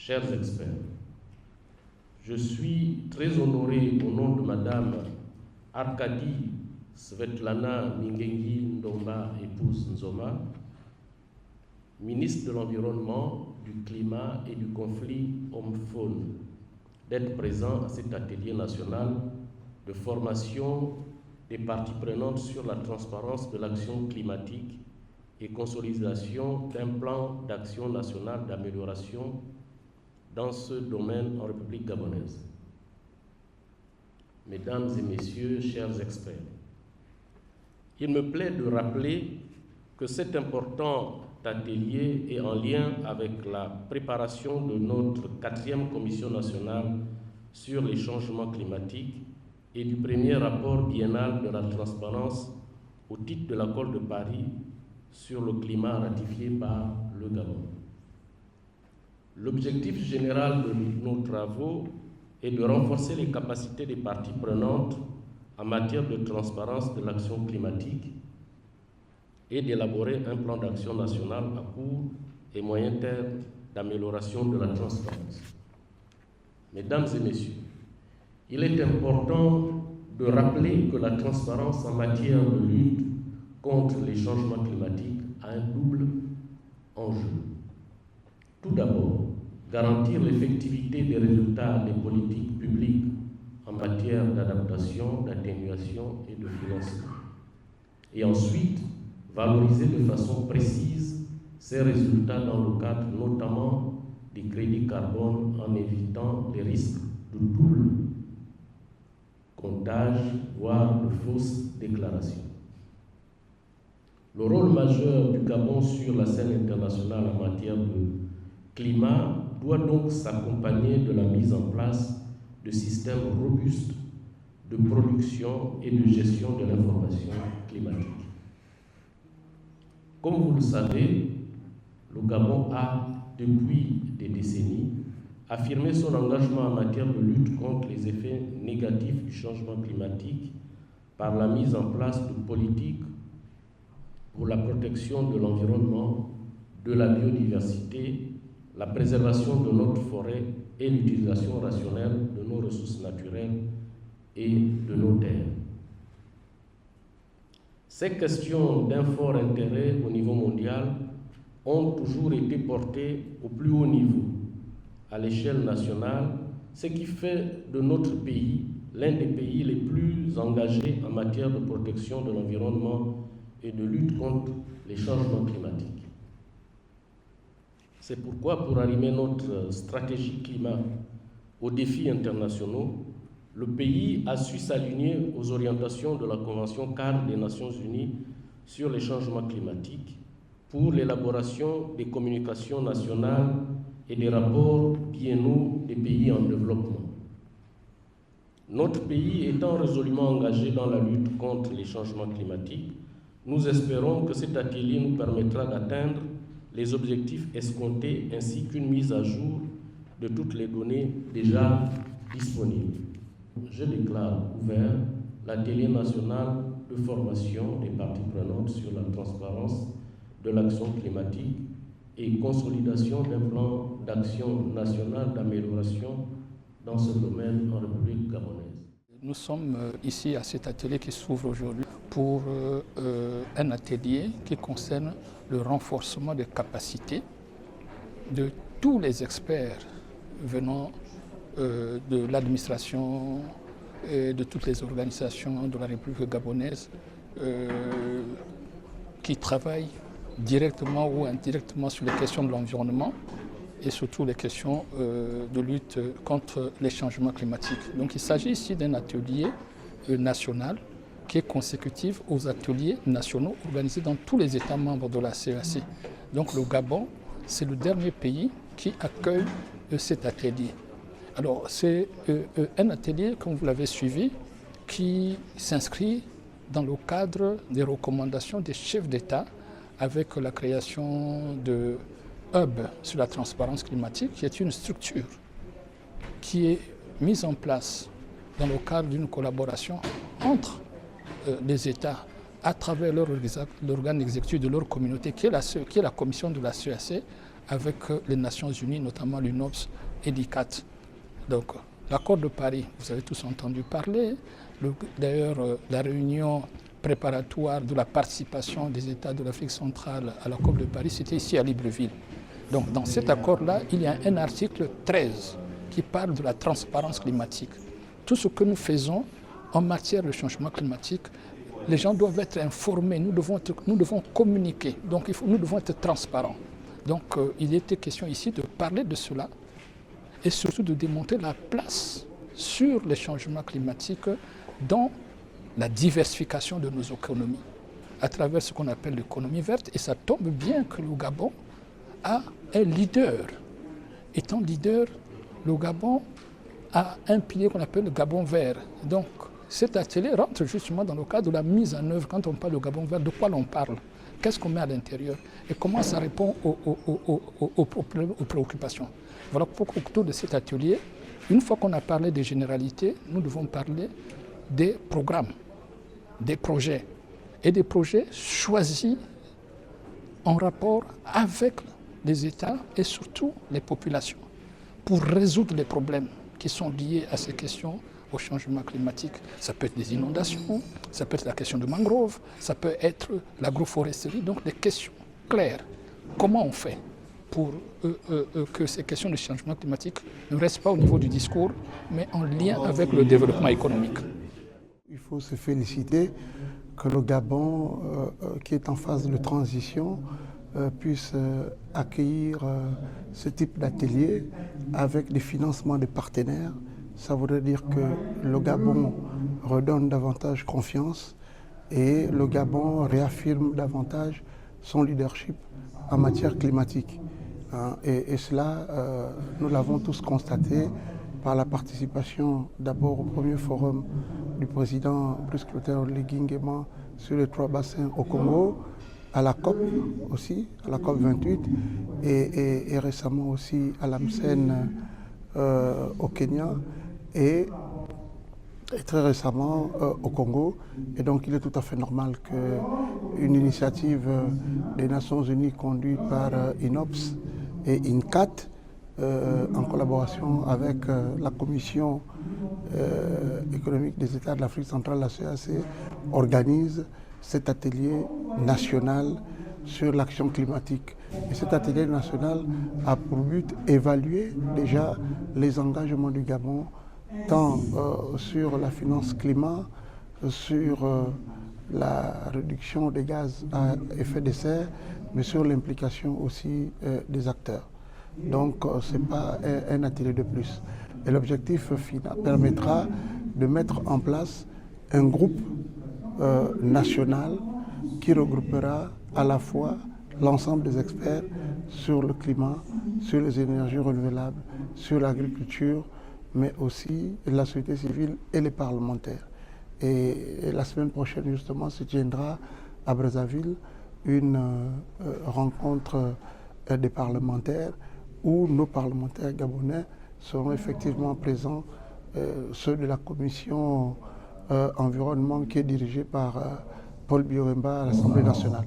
chers experts, je suis très honoré au nom de Madame Arkady Svetlana Mingengi Ndomba, épouse Nzoma, ministre de l'Environnement, du Climat et du conflit homme-faune, d'être présent à cet atelier national de formation des parties prenantes sur la transparence de l'action climatique et consolidation d'un plan d'action national d'amélioration dans ce domaine en République gabonaise. Mesdames et messieurs, chers experts, il me plaît de rappeler que cet important atelier est en lien avec la préparation de notre 4e commission nationale sur les changements climatiques et du premier rapport biennal de la transparence au titre de l'accord de Paris sur le climat ratifié par le Gabon. L'objectif général de nos travaux est de renforcer les capacités des parties prenantes en matière de transparence de l'action climatique et d'élaborer un plan d'action national à court et moyen terme d'amélioration de la transparence. Mesdames et messieurs, il est important de rappeler que la transparence en matière de lutte contre les changements climatiques a un double enjeu. Tout d'abord, garantir l'effectivité des résultats des politiques publiques en matière d'adaptation, d'atténuation et de financement. Et ensuite, valoriser de façon précise ces résultats dans le cadre notamment des crédits carbone en évitant les risques de double comptage, voire de fausses déclarations. Le rôle majeur du Gabon sur la scène internationale en matière de climat doit donc s'accompagner de la mise en place de systèmes robustes de production et de gestion de l'information climatique. Comme vous le savez, le Gabon a, depuis des décennies, affirmé son engagement en matière de lutte contre les effets négatifs du changement climatique par la mise en place de politiques pour la protection de l'environnement, de la biodiversité, la préservation de notre forêt et l'utilisation rationnelle de nos ressources naturelles et de nos terres. Ces questions d'un fort intérêt au niveau mondial ont toujours été portées au plus haut niveau, à l'échelle nationale, ce qui fait de notre pays l'un des pays les plus engagés en matière de protection de l'environnement et de lutte contre les changements climatiques. C'est pourquoi, pour arrimer notre stratégie climat aux défis internationaux, le pays a su s'aligner aux orientations de la Convention cadre des Nations Unies sur les changements climatiques pour l'élaboration des communications nationales et des rapports biennaux des pays en développement. Notre pays étant résolument engagé dans la lutte contre les changements climatiques, nous espérons que cet atelier nous permettra d'atteindre les objectifs escomptés ainsi qu'une mise à jour de toutes les données déjà disponibles. Je déclare ouvert l'atelier national de formation des parties prenantes sur la transparence de l'action climatique et consolidation d'un plan d'action national d'amélioration dans ce domaine en République gabonaise. Nous sommes ici à cet atelier qui s'ouvre aujourd'hui pour un atelier qui concerne le renforcement des capacités de tous les experts venant de l'administration et de toutes les organisations de la République gabonaise qui travaillent directement ou indirectement sur les questions de l'environnement et surtout les questions de lutte contre les changements climatiques. Donc il s'agit ici d'un atelier national qui est consécutif aux ateliers nationaux organisés dans tous les États membres de la CEAC. Donc le Gabon, c'est le dernier pays qui accueille cet atelier. Alors c'est un atelier, comme vous l'avez suivi, qui s'inscrit dans le cadre des recommandations des chefs d'État avec la création de Hub sur la transparence climatique, qui est une structure qui est mise en place dans le cadre d'une collaboration entre les États à travers l'organe exécutif de leur communauté, qui est la commission de la CEAC, avec les Nations Unies, notamment l'UNOPS et l'ICAT. Donc, l'accord de Paris, vous avez tous entendu parler. D'ailleurs, la réunion préparatoire de la participation des États de l'Afrique centrale à l'accord de Paris, c'était ici à Libreville. Donc, dans cet accord-là, il y a un article 13 qui parle de la transparence climatique. Tout ce que nous faisons en matière de changement climatique, les gens doivent être informés, nous devons communiquer, donc nous devons être transparents. Donc il était question ici de parler de cela et surtout de démontrer la place sur les changements climatiques dans la diversification de nos économies, à travers ce qu'on appelle l'économie verte. Et ça tombe bien que le Gabon a un leader. Étant leader, le Gabon a un pilier qu'on appelle le Gabon vert. Donc, cet atelier rentre justement dans le cadre de la mise en œuvre. Quand on parle de Gabon vert, de quoi l'on parle? Qu'est-ce qu'on met à l'intérieur? Et comment ça répond aux préoccupations? Voilà pourquoi autour de cet atelier, une fois qu'on a parlé des généralités, nous devons parler des programmes, des projets. Et des projets choisis en rapport avec les États et surtout les populations, pour résoudre les problèmes qui sont liés à ces questions, au changement climatique. Ça peut être des inondations, ça peut être la question de mangroves, ça peut être l'agroforesterie, donc des questions claires. Comment on fait pour que ces questions de changement climatique ne restent pas au niveau du discours, mais en lien avec le développement économique? Il faut se féliciter que le Gabon, qui est en phase de transition, puisse accueillir ce type d'atelier avec des financements de partenaires. Ça voudrait dire que le Gabon redonne davantage confiance et le Gabon réaffirme davantage son leadership en matière climatique. Et cela, nous l'avons tous constaté par la participation d'abord au premier forum du président Brice Clotaire Oligui Nguema sur les 3 bassins au Congo, à la COP aussi, à la COP 28 et récemment aussi à l'AMSEN au Kenya et très récemment au Congo. Et donc il est tout à fait normal qu'une initiative des Nations Unies conduite par INOPS et INCAT en collaboration avec la Commission économique des États de l'Afrique centrale, la CEAC, organise cet atelier national sur l'action climatique. Et cet atelier national a pour but d'évaluer déjà les engagements du Gabon, tant sur la finance climat, sur la réduction des gaz à effet de serre, mais sur l'implication aussi des acteurs. Donc ce n'est pas un atelier de plus. Et l'objectif final permettra de mettre en place un groupe national qui regroupera à la fois l'ensemble des experts sur le climat, sur les énergies renouvelables, sur l'agriculture, mais aussi la société civile et les parlementaires. Et la semaine prochaine, justement, se tiendra à Brazzaville une rencontre des parlementaires où nos parlementaires gabonais seront effectivement présents, ceux de la commission environnement qui est dirigée par Paul Bioremba à l'Assemblée nationale.